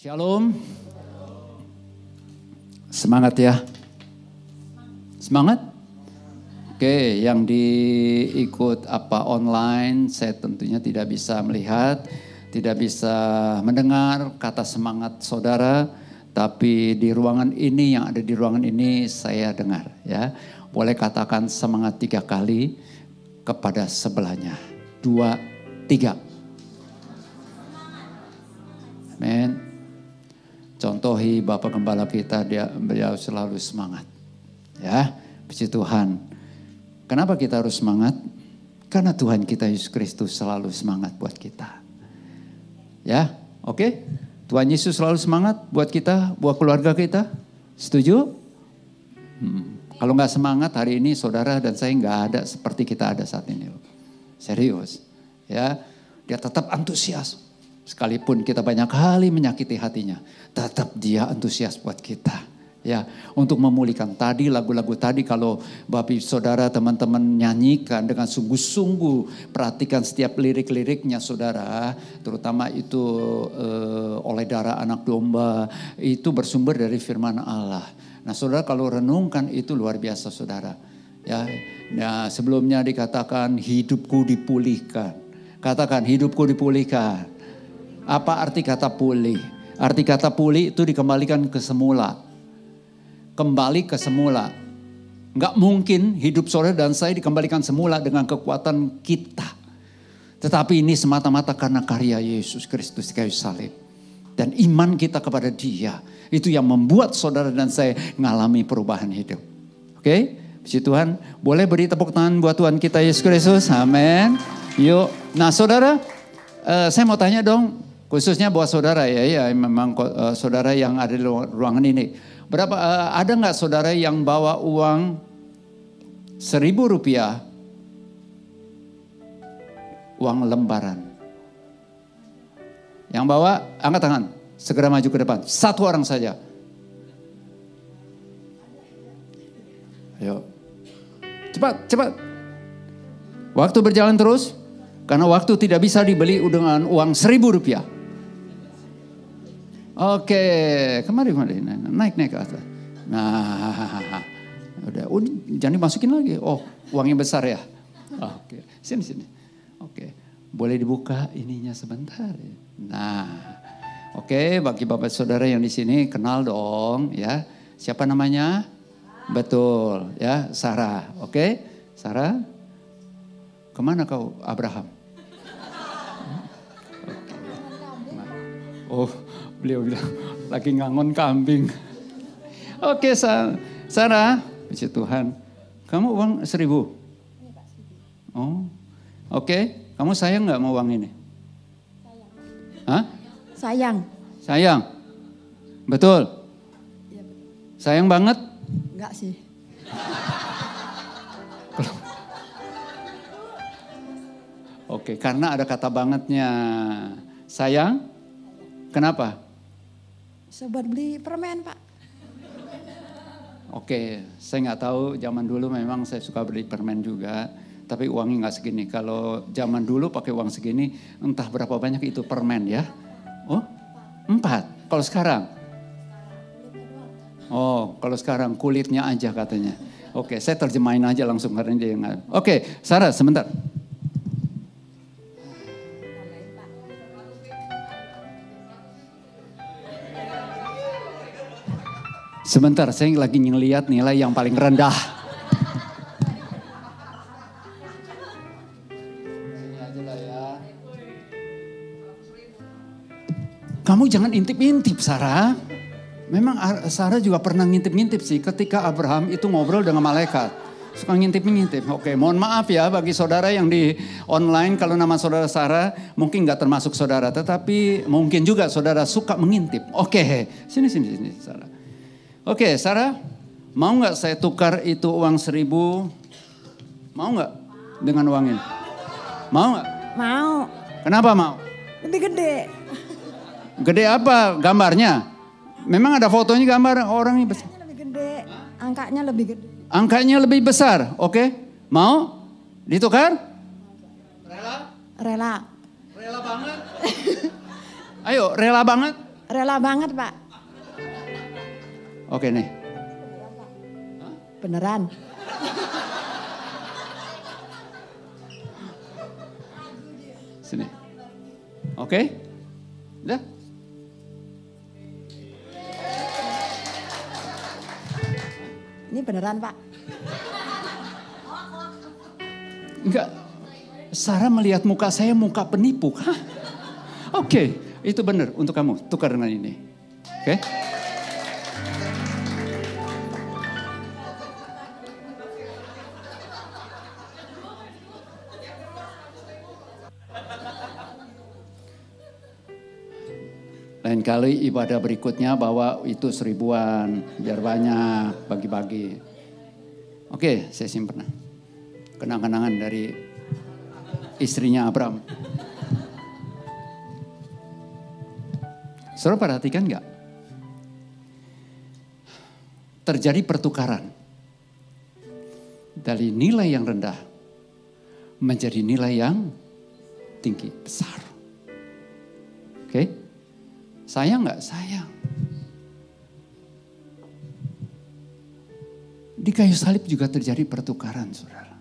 Shalom. Semangat ya. Semangat? Oke, yang diikut online, saya tentunya tidak bisa melihat, tidak bisa mendengar kata semangat saudara, tapi di ruangan ini, yang ada di ruangan ini saya dengar ya. Boleh katakan semangat 3 kali kepada sebelahnya. 2, 3. Amin. Contohi Bapak Gembala kita, beliau selalu semangat. Ya, puji Tuhan. Kenapa kita harus semangat? Karena Tuhan kita Yesus Kristus selalu semangat buat kita. Ya, oke? Tuhan Yesus selalu semangat buat kita, buat keluarga kita. Setuju? Kalau nggak semangat hari ini saudara dan saya nggak ada seperti kita ada saat ini. Serius. Ya, dia tetap antusias. Sekalipun kita banyak kali menyakiti hatinya, tetap dia antusias buat kita. Ya, untuk memulihkan tadi lagu-lagu tadi kalau Bapak Saudara teman-teman nyanyikan dengan sungguh-sungguh, perhatikan setiap lirik-liriknya saudara, terutama itu oleh darah anak domba, itu bersumber dari firman Allah. Nah saudara kalau renungkan itu luar biasa saudara. Ya, nah sebelumnya dikatakan hidupku dipulihkan. Katakan hidupku dipulihkan. Apa arti kata pulih? Arti kata pulih itu dikembalikan ke semula. Kembali ke semula. Enggak mungkin hidup saudara dan saya dikembalikan semula dengan kekuatan kita. Tetapi ini semata-mata karena karya Yesus Kristus di kayu salib. Dan iman kita kepada Dia. Itu yang membuat saudara dan saya mengalami perubahan hidup. Oke? Puji Tuhan. Boleh beri tepuk tangan buat Tuhan kita Yesus Kristus. Amin. Yuk. Nah saudara, saya mau tanya dong. Khususnya buat saudara ya memang saudara yang ada di ruangan ini. Berapa ada nggak saudara yang bawa uang Rp1.000 uang lembaran? Yang bawa angkat tangan, segera maju ke depan. 1 orang saja. Ayo, cepat. Waktu berjalan terus, karena waktu tidak bisa dibeli dengan uang Rp1.000. Oke, kemari naik ke atas. Nah, udah, jangan dimasukin lagi. Oh, uangnya besar ya. Oke, sini. Oke, boleh dibuka ininya sebentar. Nah, oke, bagi bapak saudara yang di sini kenal dong, ya. Siapa namanya? Betul, ya, Sarah. Oke, Sarah. Kemana kau, Abraham? Oh, beliau bilang lagi ngangon kambing. Oke, Sarah, puji Tuhan. Kamu uang 1.000? Oh, oke. Kamu sayang nggak mau uang ini? Hah? Sayang. Betul. Sayang banget? Enggak sih. Oke, karena ada kata bangetnya. Sayang? Kenapa? Buat beli permen, Pak. Oke, saya nggak tahu zaman dulu memang saya suka beli permen juga. Tapi uangnya nggak segini. Kalau zaman dulu pakai uang segini, entah berapa banyak itu permen ya. Oh, 4. Kalau sekarang? Oh, kalau sekarang kulitnya aja katanya. Oke, saya terjemahin aja langsung karena dia nggak. Oke, Sarah sebentar. Sebentar, saya lagi ngeliat nilai yang paling rendah. Ini aja lah ya. Kamu jangan intip-intip, Sarah. Memang Sarah juga pernah ngintip-ngintip sih ketika Abraham itu ngobrol dengan malaikat. Suka ngintip-ngintip. Oke, mohon maaf ya bagi saudara yang di online kalau nama saudara Sarah mungkin gak termasuk saudara. Tetapi mungkin juga saudara suka mengintip. Oke, sini Sarah. Oke, Sarah, mau nggak saya tukar itu uang 1.000? Mau nggak dengan uang ini? Mau nggak? Mau. Kenapa mau? Lebih gede. Gede apa gambarnya? Memang ada fotonya gambar orangnya besar. Lebih gede. Angkanya lebih gede. Angkanya lebih besar, oke? Mau ditukar? Rela? Rela. Rela banget? Ayo, rela banget? Rela banget Pak. Oke nih. Beneran. Sini. Oke. Udah. Ini beneran Pak. Enggak. Sarah melihat muka saya muka penipu. Hah? Oke, itu benar untuk kamu. Tukar dengan ini. Oke. Lain kali ibadah berikutnya bawa itu 1000-an, biar banyak, bagi-bagi. Oke, saya simpan. Kenang-kenangan dari istrinya Abraham. Saudara perhatikan enggak? Terjadi pertukaran. Dari nilai yang rendah menjadi nilai yang tinggi, besar. Oke? Sayang nggak? Sayang. Di kayu salib juga terjadi pertukaran, saudara.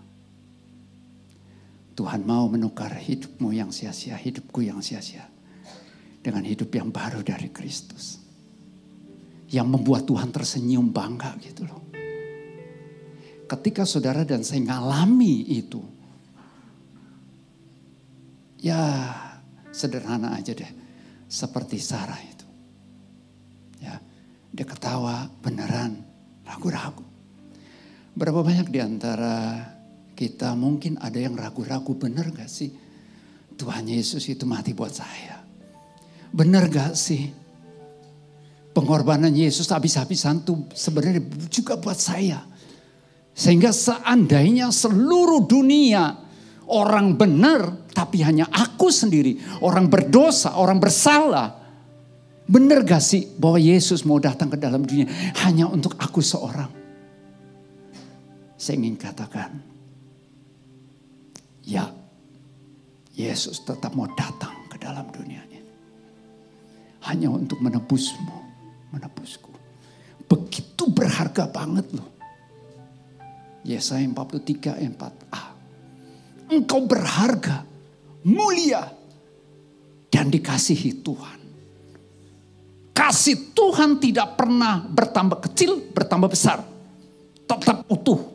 Tuhan mau menukar hidupmu yang sia-sia, hidupku yang sia-sia, dengan hidup yang baru dari Kristus. Yang membuat Tuhan tersenyum bangga gitu loh. Ketika saudara dan saya ngalami itu, ya sederhana aja deh. Seperti Sarah itu. Ya, dia ketawa beneran, ragu-ragu. Berapa banyak di antara kita mungkin ada yang ragu-ragu, bener gak sih Tuhan Yesus itu mati buat saya? Bener gak sih pengorbanan Yesus habis-habisan itu sebenarnya juga buat saya? Sehingga seandainya seluruh dunia orang benar, tapi hanya aku sendiri. Orang berdosa, orang bersalah. Benar gak sih bahwa Yesus mau datang ke dalam dunia hanya untuk aku seorang? Saya ingin katakan, ya, Yesus tetap mau datang ke dalam dunia ini. Hanya untuk menebusmu, menebusku. Begitu berharga banget loh. Yesaya 43 ayat 4a. Engkau berharga, mulia, dan dikasihi Tuhan. Kasih Tuhan tidak pernah bertambah kecil, bertambah besar. Tetap utuh.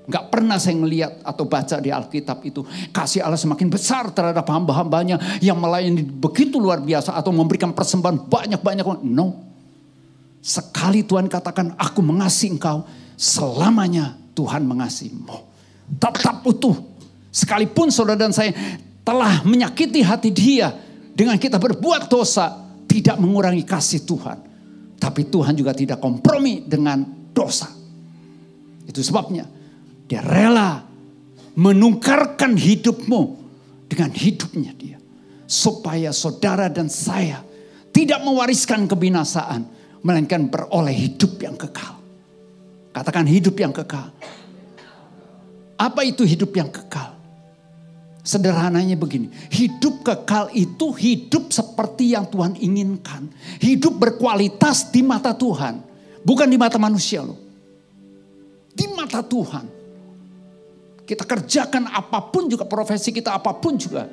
Gak pernah saya ngelihat atau baca di Alkitab itu kasih Allah semakin besar terhadap hamba-hambanya yang melayani begitu luar biasa atau memberikan persembahan banyak-banyak. No. Sekali Tuhan katakan aku mengasihi engkau, selamanya Tuhan mengasihimu. Tetap utuh. Sekalipun saudara dan saya telah menyakiti hati dia dengan kita berbuat dosa, tidak mengurangi kasih Tuhan. Tapi Tuhan juga tidak kompromi dengan dosa. Itu sebabnya dia rela menukarkan hidupmu dengan hidupnya dia. Supaya saudara dan saya tidak mewariskan kebinasaan, melainkan beroleh hidup yang kekal. Katakan hidup yang kekal. Apa itu hidup yang kekal? Sederhananya begini, hidup kekal itu hidup seperti yang Tuhan inginkan. Hidup berkualitas di mata Tuhan, bukan di mata manusia loh. Di mata Tuhan. Kita kerjakan apapun juga, profesi kita apapun juga,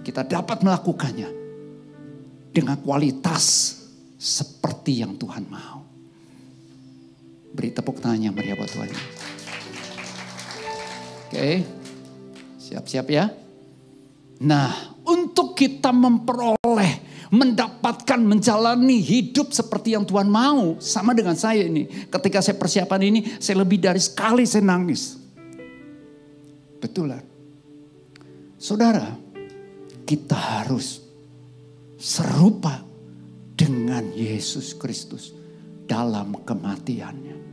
kita dapat melakukannya dengan kualitas seperti yang Tuhan mau. Beri tepuk tangannya meriah buat Tuhan. Oke. Siap-siap ya. Nah, untuk kita memperoleh, mendapatkan, menjalani hidup seperti yang Tuhan mau. Sama dengan saya ini. Ketika saya persiapan ini, saya lebih dari sekali saya nangis. Betul lah. Saudara, kita harus serupa dengan Yesus Kristus dalam kematiannya.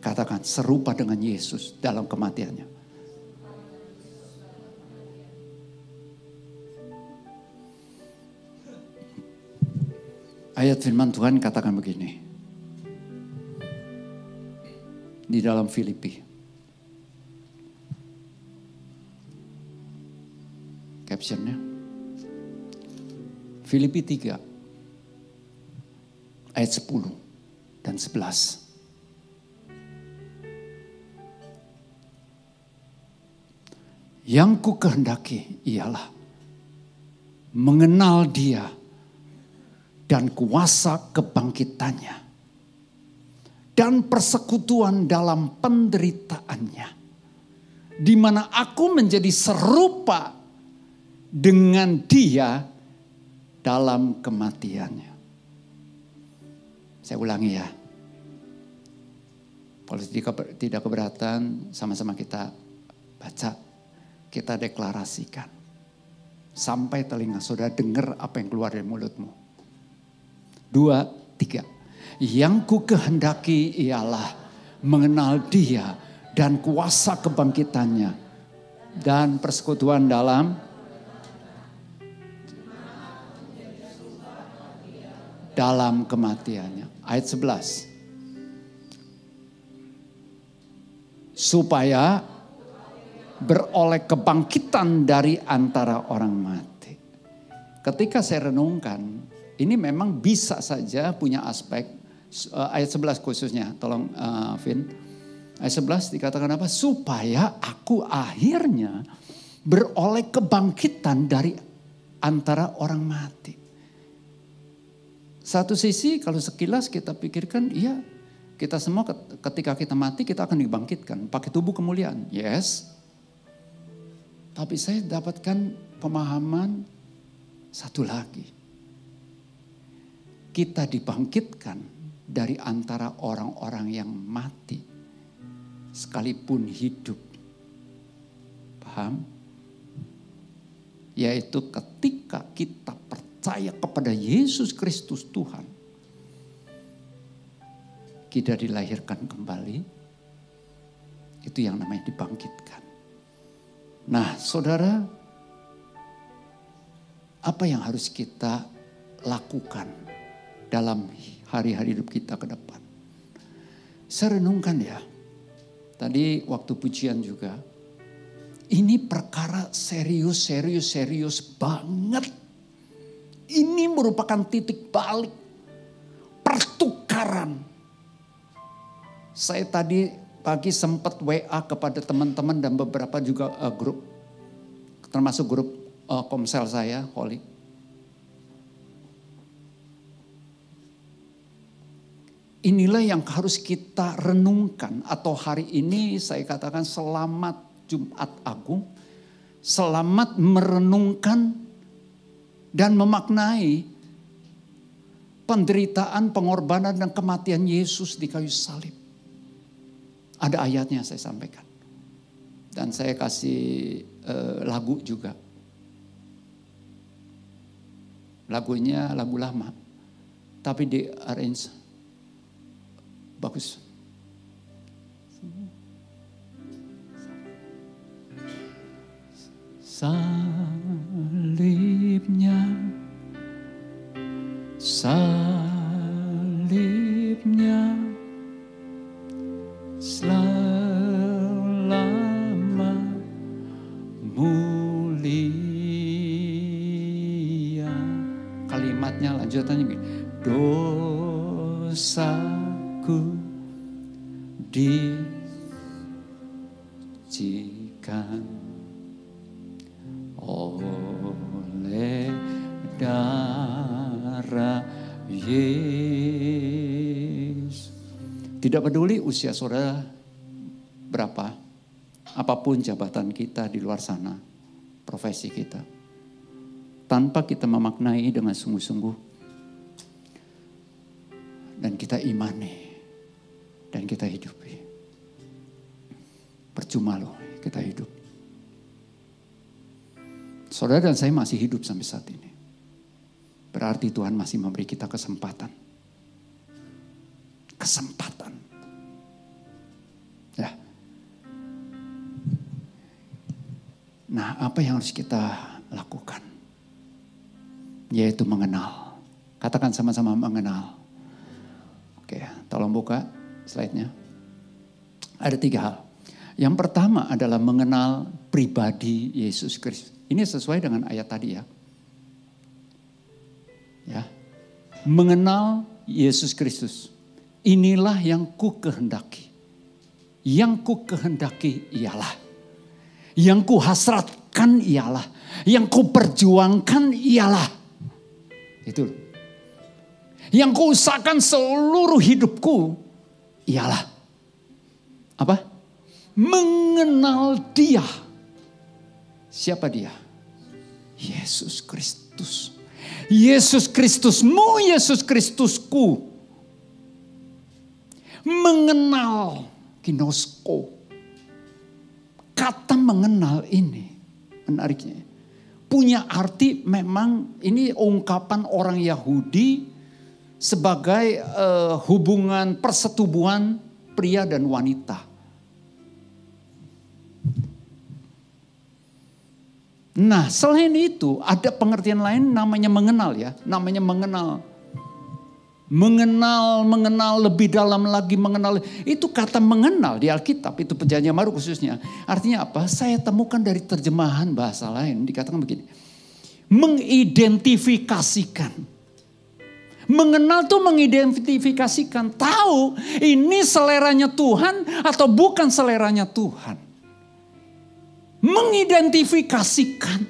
Katakan serupa dengan Yesus dalam kematiannya. Ayat firman Tuhan katakan begini. Di dalam Filipi. Captionnya. Filipi 3 ayat 10 dan 11. Yang ku kehendaki ialah mengenal Dia dan kuasa kebangkitannya dan persekutuan dalam penderitaannya, di mana aku menjadi serupa dengan Dia dalam kematiannya. Saya ulangi ya. Kalau tidak keberatan, sama-sama kita baca, kita deklarasikan. Sampai telinga saudara dengar apa yang keluar dari mulutmu. 2, 3. Yang ku kehendaki ialah mengenal Dia dan kuasa kebangkitannya dan persekutuan dalam kematiannya. Ayat 11. Supaya beroleh kebangkitan dari antara orang mati. Ketika saya renungkan, ini memang bisa saja punya aspek, ayat 11 khususnya, tolong Vin. Ayat 11 dikatakan apa? Supaya aku akhirnya beroleh kebangkitan dari antara orang mati. Satu sisi kalau sekilas kita pikirkan, iya kita semua ketika kita mati kita akan dibangkitkan pakai tubuh kemuliaan. Yes. Tapi saya dapatkan pemahaman satu lagi. Kita dibangkitkan dari antara orang-orang yang mati sekalipun hidup. Paham? Yaitu ketika kita percaya kepada Yesus Kristus Tuhan, kita dilahirkan kembali, itu yang namanya dibangkitkan. Nah saudara, apa yang harus kita lakukan dalam hari-hari hidup kita ke depan? Saya renungkan ya, tadi waktu pujian juga, ini perkara serius banget. Ini merupakan titik balik, pertukaran. Saya tadi pagi sempat WA kepada teman-teman dan beberapa juga grup, termasuk grup komsel saya, Holy. Inilah yang harus kita renungkan, atau hari ini saya katakan selamat Jumat Agung, selamat merenungkan dan memaknai penderitaan, pengorbanan dan kematian Yesus di kayu salib. Ada ayatnya saya sampaikan. Dan saya kasih lagu juga. Lagunya lagu lama. Tapi di arrange bagus. Salibnya selama mulia. Kalimatnya lanjutannya begini. Dosaku disucikan oleh darah Yesus. Tidak peduli usia saudara berapa, apapun jabatan kita di luar sana, profesi kita, tanpa kita memaknai dengan sungguh-sungguh dan kita imani dan kita hidupi, percuma loh kita hidup. Saudara dan saya masih hidup sampai saat ini. Berarti Tuhan masih memberi kita kesempatan. Kesempatan. Ya. Nah, apa yang harus kita lakukan? Yaitu mengenal. Katakan sama-sama mengenal. Oke, tolong buka slide-nya. Ada 3 hal. Yang pertama adalah mengenal pribadi Yesus Kristus. Ini sesuai dengan ayat tadi ya. Ya. Mengenal Yesus Kristus. Inilah yang ku kehendaki. Yang ku kehendaki ialah. Yang ku hasratkan ialah. Yang ku perjuangkan ialah. Itu. Yang ku usahakan seluruh hidupku ialah. Apa? Mengenal Dia. Siapa Dia? Yesus Kristus. Yesus Kristusmu, Yesus Kristusku. Mengenal, ginosko. Kata mengenal ini, menariknya. Punya arti memang ini ungkapan orang Yahudi sebagai hubungan persetubuhan pria dan wanita. Nah, selain itu ada pengertian lain namanya mengenal ya. Namanya mengenal. Mengenal lebih dalam lagi mengenal. Itu kata mengenal di Alkitab, itu Perjanjian Baru khususnya. Artinya apa? Saya temukan dari terjemahan bahasa lain dikatakan begini. Mengidentifikasikan. Mengenal tuh mengidentifikasikan. Tahu ini seleranya Tuhan atau bukan seleranya Tuhan. Mengidentifikasikan.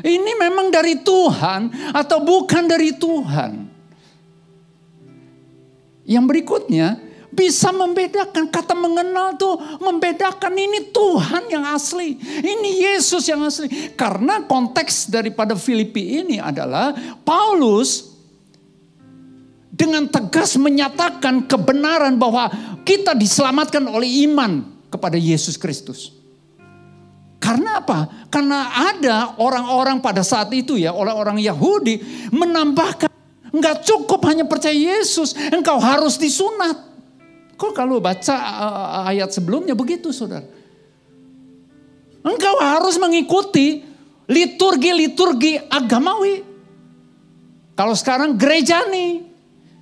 Ini memang dari Tuhan atau bukan dari Tuhan. Yang berikutnya bisa membedakan. Kata mengenal tuh membedakan ini Tuhan yang asli. Ini Yesus yang asli. Karena konteks daripada Filipi ini adalah Paulus dengan tegas menyatakan kebenaran bahwa kita diselamatkan oleh iman kepada Yesus Kristus. Karena apa? Karena ada orang-orang pada saat itu ya, orang-orang Yahudi menambahkan, enggak cukup hanya percaya Yesus, engkau harus disunat. Kok kalau baca ayat sebelumnya begitu saudara? Engkau harus mengikuti liturgi-liturgi agamawi. Kalau sekarang gereja nih,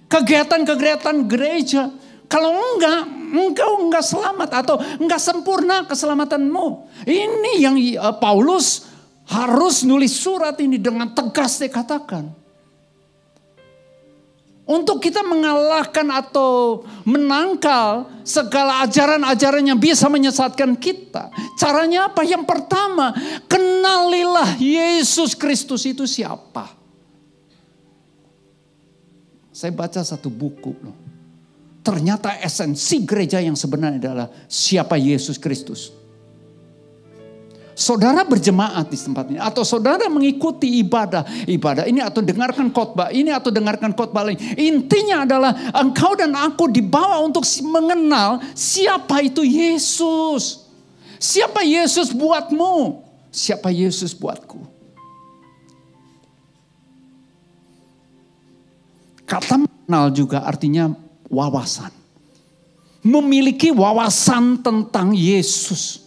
kegiatan-kegiatan gereja. Kalau enggak, engkau enggak selamat atau enggak sempurna keselamatanmu. Ini yang Paulus harus nulis surat ini dengan tegas dikatakan. Untuk kita mengalahkan atau menangkal segala ajaran-ajaran yang bisa menyesatkan kita. Caranya apa? Yang pertama, kenalilah Yesus Kristus itu siapa. Saya baca satu buku loh. Ternyata esensi gereja yang sebenarnya adalah siapa Yesus Kristus. Saudara berjemaat di tempat ini. Atau saudara mengikuti ibadah ini atau dengarkan khotbah ini atau dengarkan khotbah lain. Intinya adalah engkau dan aku dibawa untuk mengenal siapa itu Yesus. Siapa Yesus buatmu. Siapa Yesus buatku. Kata mengenal juga artinya wawasan. Memiliki wawasan tentang Yesus.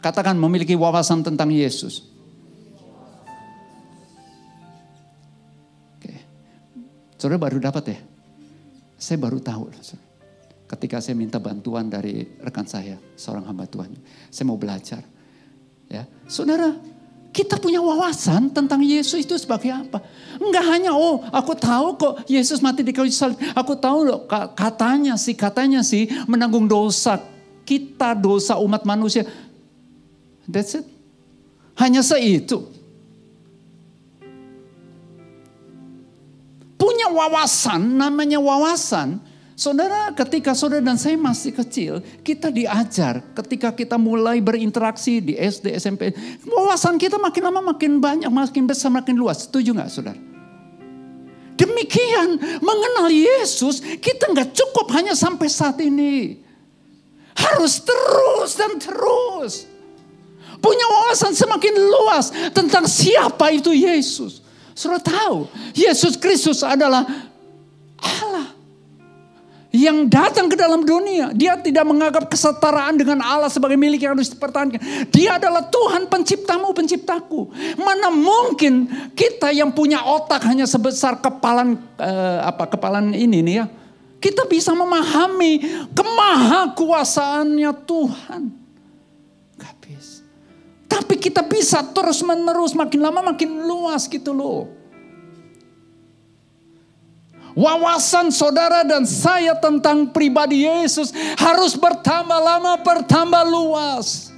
Katakan memiliki wawasan tentang Yesus. Oke. Saudara baru dapat ya? Saya baru tahu. Ketika saya minta bantuan dari rekan saya, seorang hamba Tuhan. Saya mau belajar. Ya, saudara, kita punya wawasan tentang Yesus itu sebagai apa? Enggak hanya, aku tahu kok Yesus mati di kayu salib. Aku tahu loh, katanya sih menanggung dosa kita, dosa umat manusia. That's it. Hanya seitu. Punya wawasan, namanya wawasan. Saudara, ketika saudara dan saya masih kecil, kita diajar ketika kita mulai berinteraksi di SD, SMP. Wawasan kita makin lama makin banyak, makin besar, makin luas. Setuju gak saudara? Demikian, mengenal Yesus, kita gak cukup hanya sampai saat ini. Harus terus dan terus. Punya wawasan semakin luas tentang siapa itu Yesus. Saudara tahu, Yesus Kristus adalah Allah yang datang ke dalam dunia. Dia tidak menganggap kesetaraan dengan Allah sebagai milik yang harus dipertahankan. Dia adalah Tuhan penciptamu, penciptaku. Mana mungkin kita yang punya otak hanya sebesar kepalan ini nih ya. Kita bisa memahami kemahakuasaannya Tuhan. Gak bisa. Tapi kita bisa terus menerus makin lama makin luas gitu loh. Wawasan saudara dan saya tentang pribadi Yesus harus bertambah lama, bertambah luas.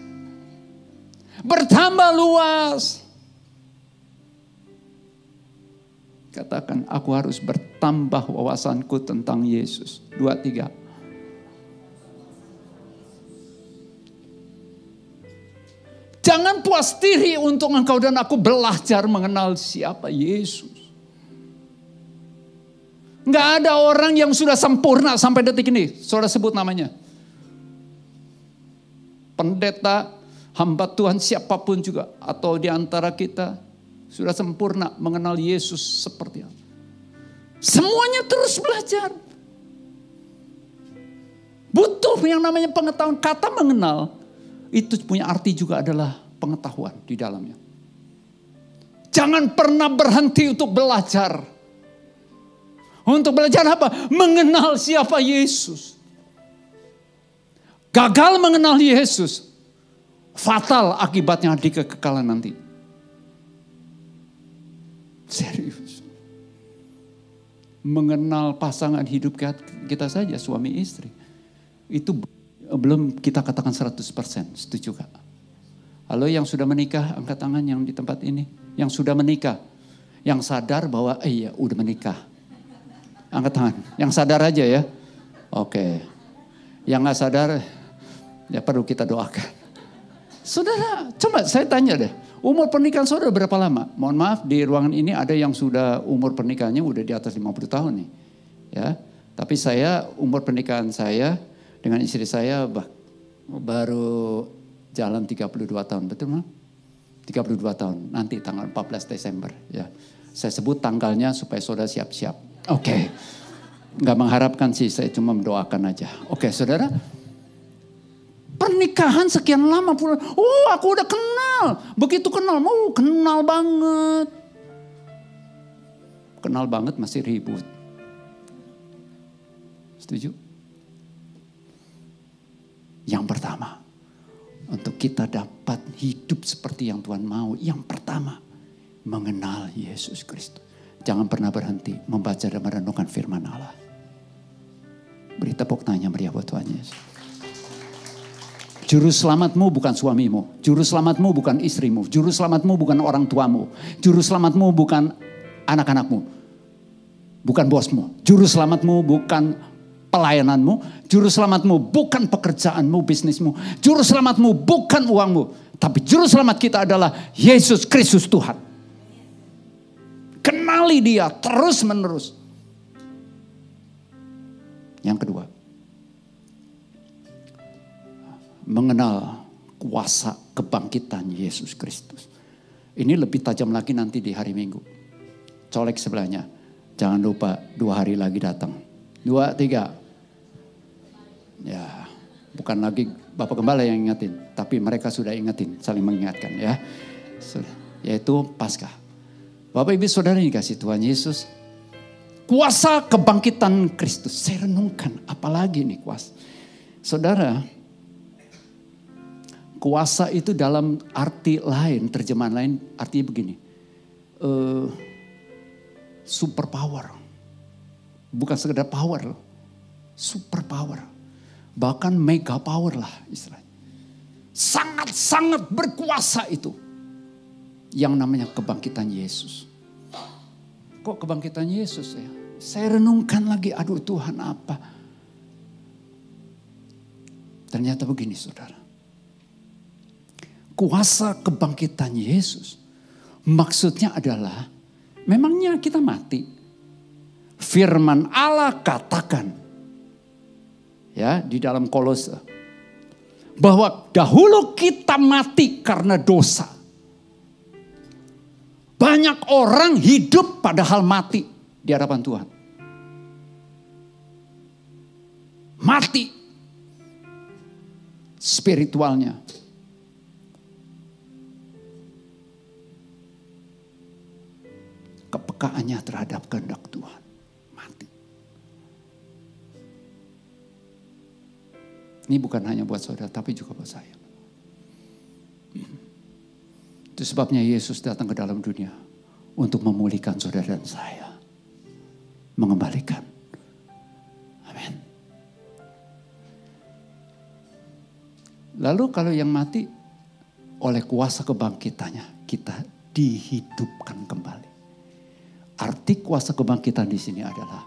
Bertambah luas. Katakan, aku harus bertambah wawasanku tentang Yesus. 2, 3. Jangan puas diri untuk engkau dan aku belajar mengenal siapa Yesus. Nggak ada orang yang sudah sempurna sampai detik ini. Saudara sebut namanya. Pendeta, hamba Tuhan siapapun juga. Atau di antara kita sudah sempurna mengenal Yesus seperti apa. Semuanya terus belajar. Butuh yang namanya pengetahuan. Kata mengenal itu punya arti juga adalah pengetahuan di dalamnya. Jangan pernah berhenti untuk belajar. Untuk belajar apa? Mengenal siapa Yesus. Gagal mengenal Yesus, fatal akibatnya di kekekalan nanti. Serius. Mengenal pasangan hidup kita saja, suami istri. Itu belum kita katakan 100%, setuju Kak? Halo yang sudah menikah, angkat tangan yang di tempat ini. Yang sudah menikah, yang sadar bahwa iya udah menikah. Angkat tangan, yang sadar aja ya. Oke. Yang gak sadar, ya perlu kita doakan. Saudara, coba saya tanya deh. Umur pernikahan saudara berapa lama? Mohon maaf, di ruangan ini ada yang sudah umur pernikahannya udah di atas 50 tahun nih. Ya, tapi saya, umur pernikahan saya dengan istri saya baru jalan 32 tahun. Betul Mak? 32 tahun, nanti tanggal 14 Desember. Ya. Saya sebut tanggalnya supaya saudara siap-siap. Oke, nggak mengharapkan sih, saya cuma mendoakan aja. Oke, saudara, pernikahan sekian lama pula, aku udah kenal, begitu kenal, kenal banget masih ribut. Setuju? Yang pertama, untuk kita dapat hidup seperti yang Tuhan mau, yang pertama, mengenal Yesus Kristus. Jangan pernah berhenti membaca dan merenungkan firman Allah. Beri tepuk tangan meriah buat Tuhan Yesus. Juru selamatmu bukan suamimu. Juru selamatmu bukan istrimu. Juru selamatmu bukan orang tuamu. Juru selamatmu bukan anak-anakmu. Bukan bosmu. Juru selamatmu bukan pelayananmu. Juru selamatmu bukan pekerjaanmu, bisnismu. Juru selamatmu bukan uangmu. Tapi juru selamat kita adalah Yesus Kristus Tuhan. Kenali dia terus menerus. Yang kedua, mengenal kuasa kebangkitan Yesus Kristus. Ini lebih tajam lagi nanti di hari Minggu. Colek sebelahnya. Jangan lupa 2 hari lagi datang. 2, 3. Ya, bukan lagi Bapak Gembala yang ingetin. Tapi mereka sudah ingetin, saling mengingatkan ya. Yaitu Paskah. Bapak Ibu Saudara yang dikasih Tuhan Yesus. Kuasa kebangkitan Kristus. Saya renungkan apalagi nih kuasa. Saudara, kuasa itu dalam arti lain, terjemahan lain artinya begini. Super power. Bukan sekedar power loh. Super power. Bahkan mega power lah istilahnya. Sangat-sangat berkuasa itu. Yang namanya kebangkitan Yesus. Kok kebangkitan Yesus ya? Saya renungkan lagi, aduh Tuhan apa? Ternyata begini saudara. Kuasa kebangkitan Yesus. Maksudnya adalah, memangnya kita mati. Firman Allah katakan. Ya, di dalam Kolose. Bahwa dahulu kita mati karena dosa. Banyak orang hidup padahal mati di hadapan Tuhan. Mati spiritualnya. Kepekaannya terhadap kehendak Tuhan. Mati. Ini bukan hanya buat saudara tapi juga buat saya. Itu sebabnya Yesus datang ke dalam dunia untuk memulihkan saudara dan saya. mengembalikan. Amin. Lalu kalau yang mati, oleh kuasa kebangkitannya kita dihidupkan kembali. Arti kuasa kebangkitan di sini adalah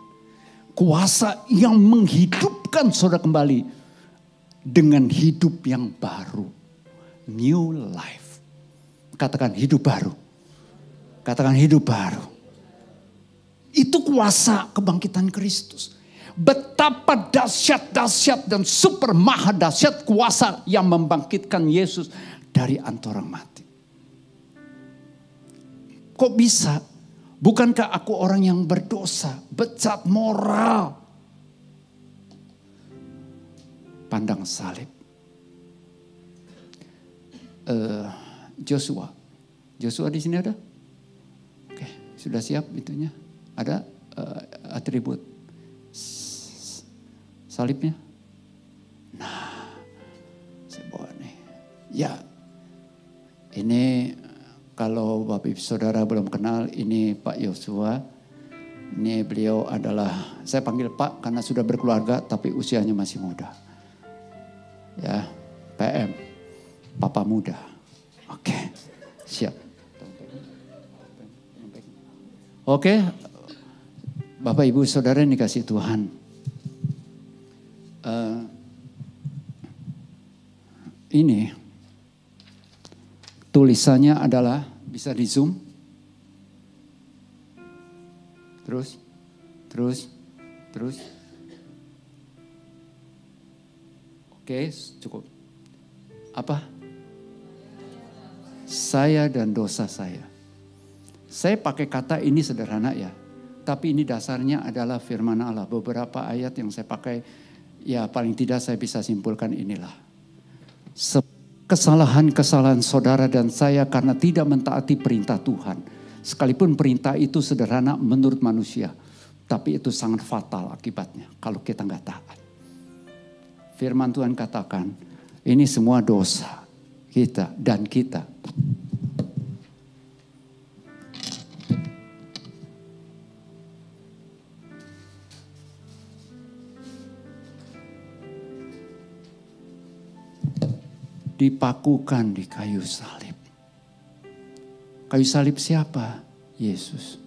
kuasa yang menghidupkan saudara kembali dengan hidup yang baru. New life. Katakan hidup baru. Katakan hidup baru. Itu kuasa kebangkitan Kristus. Betapa dahsyat dan super maha dahsyat kuasa yang membangkitkan Yesus dari antara orang mati. Kok bisa? Bukankah aku orang yang berdosa, becat moral? Pandang salib. Joshua di sini ada? Oke, sudah siap itunya? Ada atribut salibnya? Nah, saya bawa nih. Ya, ini kalau Bapak Ibu Saudara belum kenal, ini Pak Yosua. Ini beliau adalah, saya panggil Pak karena sudah berkeluarga tapi usianya masih muda. Ya, PM, Papa muda. Oke, siap. Oke, Bapak Ibu Saudara yang dikasih Tuhan. Ini tulisannya adalah, bisa di zoom. Terus. Oke, cukup. Apa? Saya dan dosa saya. Saya pakai kata ini sederhana ya. Tapi ini dasarnya adalah firman Allah. Beberapa ayat yang saya pakai, ya paling tidak saya bisa simpulkan inilah. Kesalahan-kesalahan saudara dan saya karena tidak mentaati perintah Tuhan. Sekalipun perintah itu sederhana menurut manusia. Tapi itu sangat fatal akibatnya kalau kita nggak taat. Firman Tuhan katakan, ini semua dosa kita dan kita. Dipakukan di kayu salib. Kayu salib siapa? Yesus.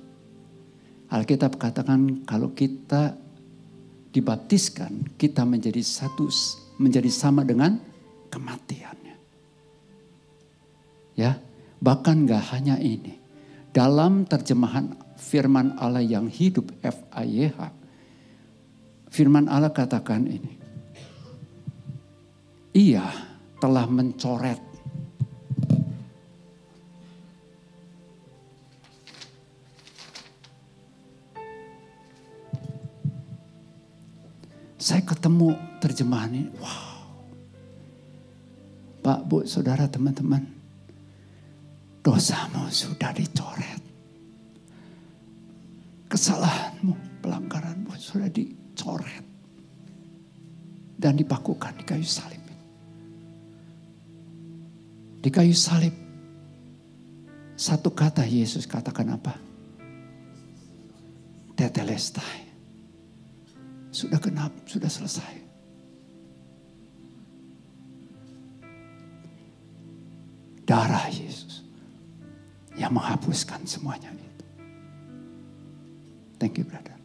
Alkitab katakan kalau kita dibaptiskan, kita menjadi sama dengan kematiannya. Ya, bahkan gak hanya ini. Dalam terjemahan firman Allah yang hidup, FAYH, firman Allah katakan ini. Ia telah mencoret saya ketemu terjemahan ini. Wow. Pak, Bu, saudara, teman-teman. Dosamu sudah dicoret. Kesalahanmu, pelanggaranmu sudah dicoret. Dan dipakukan di kayu salib. Di kayu salib, satu kata Yesus katakan apa? Tetelestai. Sudah genap, sudah selesai. Darah Yesus yang menghapuskan semuanya itu. Thank you, brother.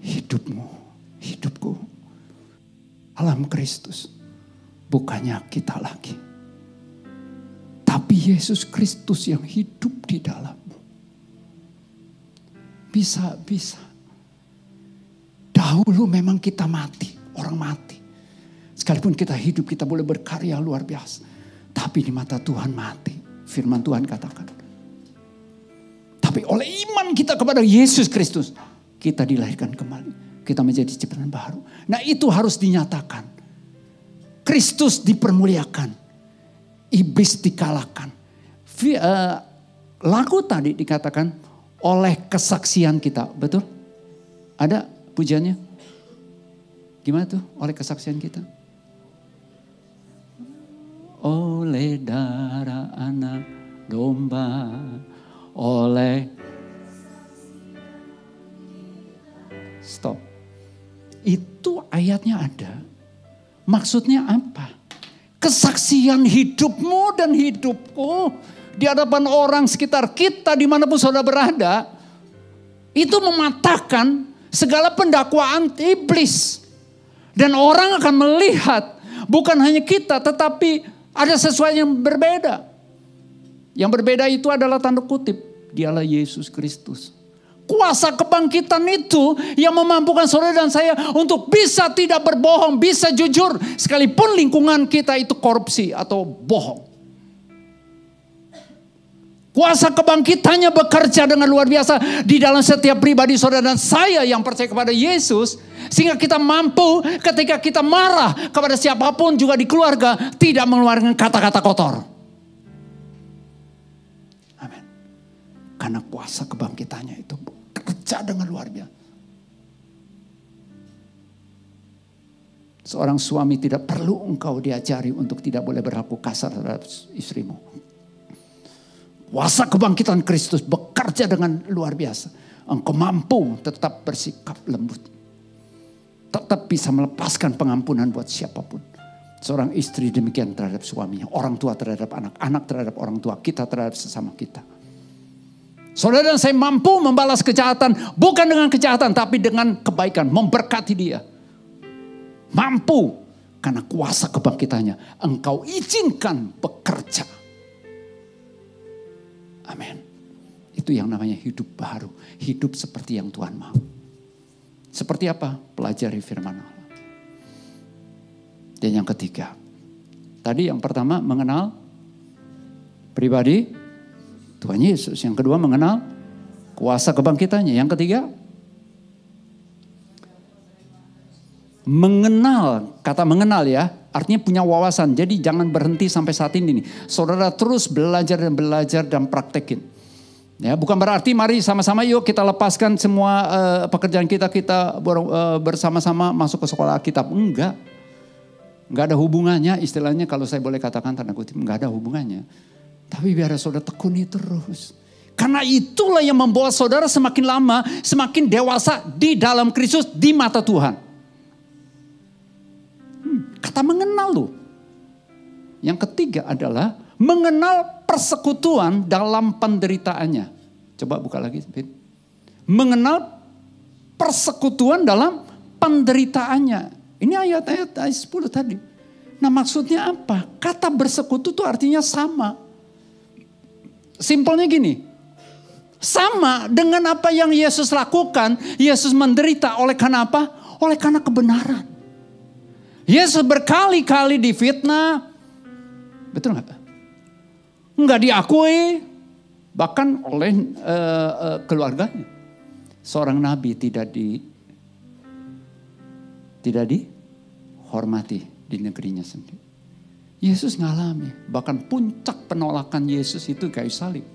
Hidupmu, hidupku, alam Kristus, bukannya kita lagi. Tapi Yesus Kristus yang hidup di dalammu. Bisa. Dahulu memang kita mati, orang mati. Sekalipun kita hidup, kita boleh berkarya luar biasa. Tapi di mata Tuhan mati. Firman Tuhan katakan. Tapi oleh iman kita kepada Yesus Kristus, kita dilahirkan kembali. Kita menjadi ciptaan baru. Nah, itu harus dinyatakan. Kristus dipermuliakan. Iblis dikalahkan. Lagu tadi dikatakan oleh kesaksian kita. Betul? Ada pujiannya? Gimana tuh oleh kesaksian kita? Oleh darah anak domba oleh. Stop. Itu ayatnya ada. Maksudnya apa? Kesaksian hidupmu dan hidupku di hadapan orang sekitar kita dimanapun saudara berada. Itu mematahkan segala pendakwaan iblis. Dan orang akan melihat bukan hanya kita tetapi ada sesuatu yang berbeda. Yang berbeda itu adalah tanda kutip. Dialah Yesus Kristus. Kuasa kebangkitan itu yang memampukan saudara dan saya untuk bisa tidak berbohong, bisa jujur. Sekalipun lingkungan kita itu korupsi atau bohong. Kuasa kebangkitannya bekerja dengan luar biasa di dalam setiap pribadi saudara dan saya yang percaya kepada Yesus. Sehingga kita mampu ketika kita marah kepada siapapun juga di keluarga tidak mengeluarkan kata-kata kotor. Amin. Karena kuasa kebangkitannya itu bekerja dengan luar biasa. Seorang suami tidak perlu engkau diajari untuk tidak boleh berlaku kasar terhadap istrimu. Kuasa kebangkitan Kristus bekerja dengan luar biasa. Engkau mampu tetap bersikap lembut. Tetap bisa melepaskan pengampunan buat siapapun. Seorang istri demikian terhadap suaminya. Orang tua terhadap anak. Anak terhadap orang tua. Kita terhadap sesama kita. Saudara dan saya mampu membalas kejahatan. Bukan dengan kejahatan tapi dengan kebaikan. Memberkati dia. Mampu. Karena kuasa kebangkitannya. Engkau izinkan bekerja. Amin. Itu yang namanya hidup baru. Hidup seperti yang Tuhan mau. Seperti apa? Pelajari firman Allah. Dan yang ketiga. Tadi yang pertama mengenal pribadi Tuhan Yesus. Yang kedua mengenal kuasa kebangkitannya. Yang ketiga mengenal. Kata mengenal ya. Artinya punya wawasan. Jadi jangan berhenti sampai saat ini nih. Saudara terus belajar dan praktekin. Ya, bukan berarti mari sama-sama yuk kita lepaskan semua pekerjaan kita bersama-sama masuk ke sekolah Alkitab. Enggak ada hubungannya istilahnya kalau saya boleh katakan tanda kutip. Enggak ada hubungannya. Tapi biar saudara tekuni terus. Karena itulah yang membawa saudara semakin lama semakin dewasa di dalam Kristus di mata Tuhan. Kata mengenal loh. Yang ketiga adalah mengenal persekutuan dalam penderitaannya. Coba buka lagi. Mengenal persekutuan dalam penderitaannya. Ini ayat 10 tadi. Nah maksudnya apa? Kata bersekutu itu artinya sama. Simpelnya gini. Sama dengan apa yang Yesus lakukan. Yesus menderita oleh karena apa? Oleh karena kebenaran. Yesus berkali-kali difitnah. Betul gak? Enggak diakui. Bahkan oleh keluarganya. Seorang nabi tidak dihormati di negerinya sendiri. Yesus ngalami. Bahkan puncak penolakan Yesus itu kayu salib.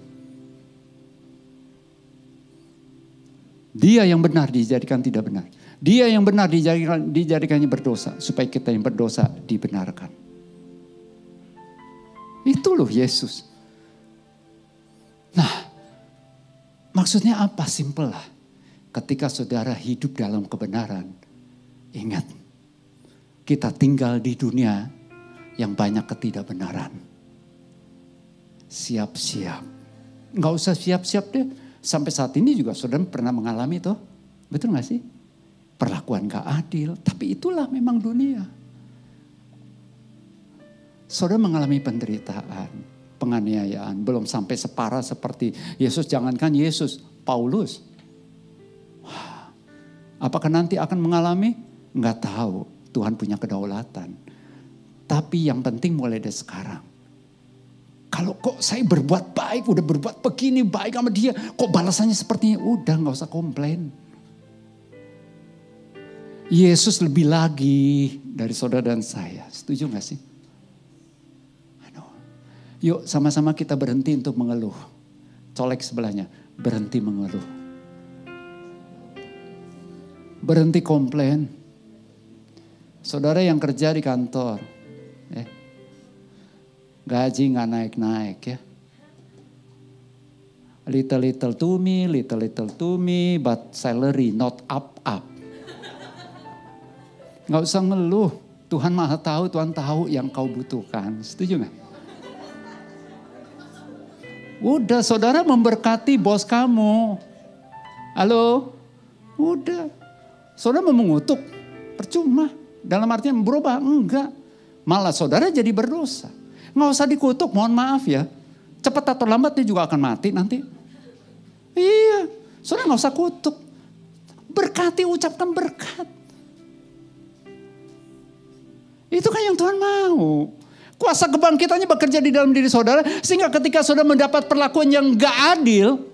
Dia yang benar dijadikan tidak benar. Dia yang benar dijadikannya berdosa. Supaya kita yang berdosa dibenarkan. Itu loh Yesus. Nah, maksudnya apa? Simpel lah. Ketika saudara hidup dalam kebenaran, ingat, kita tinggal di dunia yang banyak ketidakbenaran. Siap-siap. Nggak usah siap-siap deh. Sampai saat ini juga saudara pernah mengalami itu. Betul gak sih? Perlakuan gak adil. Tapi itulah memang dunia. Saudara mengalami penderitaan, penganiayaan, belum sampai separah seperti Yesus. Jangankan Yesus, Paulus. Wah, apakah nanti akan mengalami? Enggak tahu, Tuhan punya kedaulatan. Tapi yang penting mulai dari sekarang. Kalau kok saya berbuat baik, udah berbuat begini baik sama dia, kok balasannya seperti ini? Udah gak usah komplain. Yesus lebih lagi dari saudara dan saya. Setuju gak sih? Yuk sama-sama kita berhenti untuk mengeluh. Colek sebelahnya, berhenti mengeluh. Berhenti komplain. Saudara yang kerja di kantor. Gaji nggak naik-naik ya. Little to me, but salary not up. Nggak usah ngeluh. Tuhan Maha tahu, Tuhan tahu yang kau butuhkan. Setuju nggak? Udah, saudara memberkati bos kamu. Halo? Udah. Saudara mau mengutuk? Percuma. Dalam artian berubah? Enggak. Malah saudara jadi berdosa. Nggak usah dikutuk, mohon maaf ya. Cepat atau lambat dia juga akan mati nanti. Iya, saudara nggak usah kutuk. Berkati, ucapkan berkat. Itu kan yang Tuhan mau. Kuasa kebangkitannya bekerja di dalam diri saudara. Sehingga ketika saudara mendapat perlakuan yang gak adil,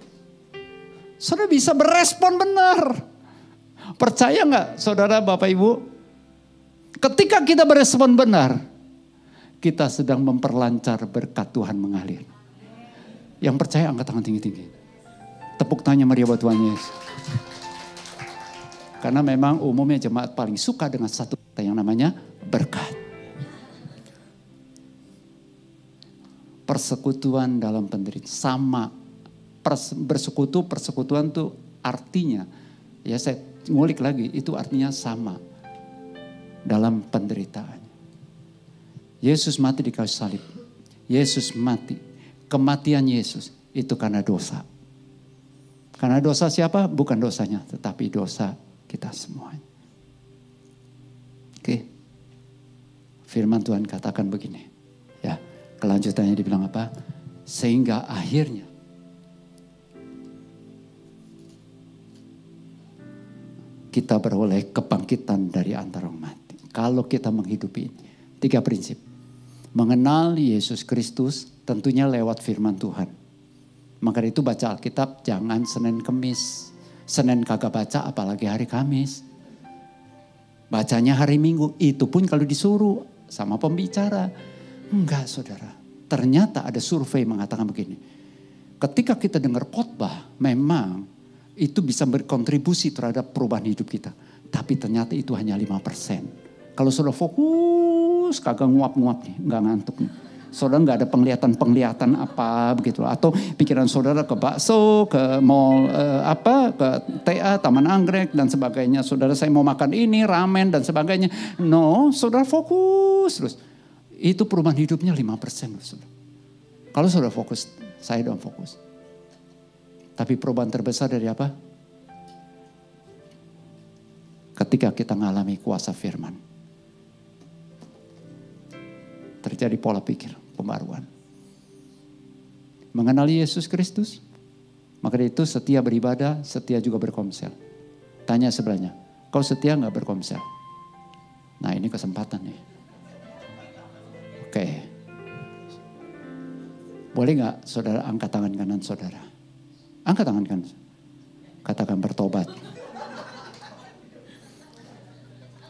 saudara bisa berespon benar. Percaya gak saudara Bapak Ibu? Ketika kita berespon benar, kita sedang memperlancar berkat Tuhan mengalir. Yang percaya angkat tangan tinggi-tinggi. Tepuk tangannya meriah buat Tuhan Yesus. Karena memang umumnya jemaat paling suka dengan satu kata yang namanya berkat. Persekutuan dalam penderitaan sama. Persekutuan itu artinya, ya saya ngulik lagi, itu artinya sama dalam penderitaan. Yesus mati di kayu salib. Yesus mati. Kematian Yesus itu karena dosa. Karena dosa siapa? Bukan dosanya, tetapi dosa kita semuanya. Oke. Firman Tuhan katakan begini. Ya, kelanjutannya dibilang apa? Sehingga akhirnya kita beroleh kebangkitan dari antara orang mati. Kalau kita menghidupi ini. 3 prinsip. Mengenal Yesus Kristus tentunya lewat firman Tuhan. Maka itu baca Alkitab jangan Senin Kemis. Senin kagak baca apalagi hari Kamis. Bacanya hari Minggu. Itu pun kalau disuruh sama pembicara. Enggak saudara. Ternyata ada survei mengatakan begini. Ketika kita dengar khotbah memang itu bisa berkontribusi terhadap perubahan hidup kita. Tapi ternyata itu hanya 5%. Kalau saudara fokus, kagak nguap-nguap nih, nggak ngantuk nih. Saudara nggak ada penglihatan apa begitu. Atau pikiran saudara ke bakso, ke mall ke TA, Taman Anggrek dan sebagainya. Saudara saya mau makan ini, ramen dan sebagainya. No, saudara fokus terus. Itu perubahan hidupnya 5%. Saudara. Kalau saudara fokus, saya doang fokus. Tapi perubahan terbesar dari apa? Ketika kita mengalami kuasa firman. Terjadi pola pikir, pembaruan. Mengenali Yesus Kristus. Maka itu setia beribadah, setia juga berkomsel. Tanya sebelahnya, kau setia gak berkomsel? Nah ini kesempatan nih. Oke. Boleh gak saudara angkat tangan kanan saudara? Angkat tangan kanan. Katakan bertobat.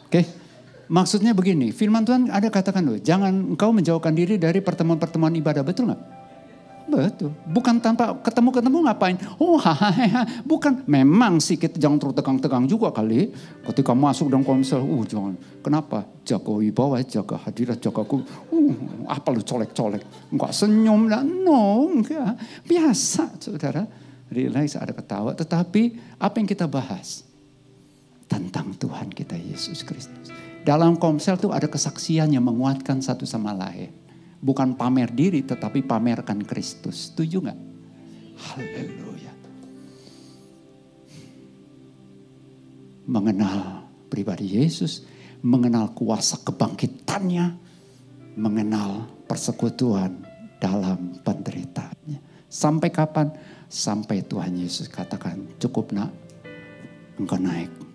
Oke. Maksudnya begini, firman Tuhan ada katakan loh, jangan engkau menjauhkan diri dari pertemuan-pertemuan ibadah, betul gak? Betul, bukan tanpa ketemu-ketemu ngapain, bukan, memang sih kita jangan terus tegang-tegang juga kali, ketika masuk dalam komsel, jangan, kenapa? Jaga wibawa, jaga hadirat, jaga apa lu colek-colek, enggak senyum, no, enggak, biasa saudara, realize ada ketawa, tetapi apa yang kita bahas? Tentang Tuhan kita Yesus Kristus. Dalam komsel itu ada kesaksian yang menguatkan satu sama lain. Bukan pamer diri tetapi pamerkan Kristus. Setuju gak? Haleluya. Mengenal pribadi Yesus. Mengenal kuasa kebangkitannya. Mengenal persekutuan dalam penderitaannya. Sampai kapan? Sampai Tuhan Yesus katakan cukup nak. Engkau naik